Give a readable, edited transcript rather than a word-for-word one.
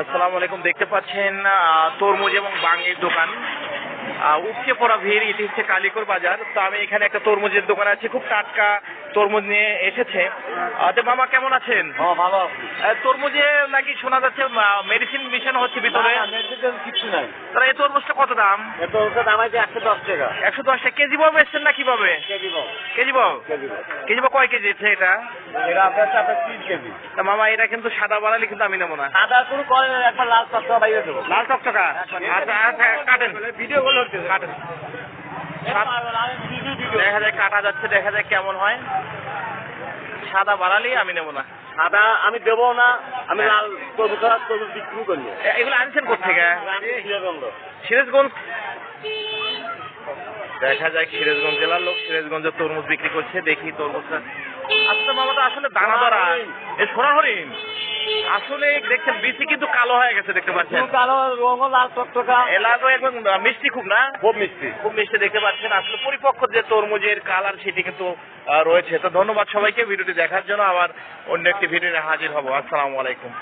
আসসালামু আলাইকুম। দেখতে পাচ্ছেন তরমুজ এবং বাঙের দোকান, উপচে পড়া ভিড়। এটি হচ্ছে কালিকর বাজার। তো আমি এখানে একটা তরমুজের দোকান আছে, খুব টাটকা তরমুজ নিয়ে এসেছে। তো মামা কেমন আছেন? ভালো। তরমুজে নাকি শোনা যাচ্ছে মেডিসিন মিশানো হচ্ছে ভিতরে। কিছু নাই। তাহলে এই তরমুজটা কত দাম? এত দাম আছে 110 টাকা। 110 টাকা কেজি ভাবে এসছেন না কিভাবে? কেজি বল। কেজি ভাব? কেজি বল। কেজি ভাব কয় কেজি আছে এটা? এটা আপনার 3 কেজি। তা মামা এটা কিন্তু সাদা বানালি, কিন্তু আমি নেবো না। আদা কোনো করে একবার লাল টকটা বাইরে দেবো। লাল টকটকা। আচ্ছা আচ্ছা, কাটেন ভিডিও কল হচ্ছে। কাটেন। দেখা যায় কাটা যাচ্ছে, দেখা যায় কেমন হয়। সাদা বাড়ালি আমি নেবো না। আদা আমি দেবো না, আমি লাল তরমুজ বিক্রি করি। এগুলো আনছেন কোথেকে? সিরাজগঞ্জ। সিরাজগঞ্জ। দেখা যায় সিরাজগঞ্জ জেলার লোক সিরাজগঞ্জে তরমুজ বিক্রি করছে। দেখি তরমুজটা। আচ্ছা মামা, তো আসলে দানা ধরা এই সোনা হরিণ আসলে দেখছেন বিচি কিন্তু কালো হয়ে গেছে, দেখতে পাচ্ছেন। কালো রঙ লাল টকটকা। এলা তো একদম মিষ্টি খুব না? খুব মিষ্টি। খুব মিষ্টি দেখতে পাচ্ছেন। আসলে পরিপক্ক যে তরমুজের কালার সেটি কিন্তু রয়েছে। তো ধন্যবাদ সবাইকে ভিডিওটি দেখার জন্য। আবার অন্য একটি ভিডিও হাজির হব। আসসালামু আলাইকুম।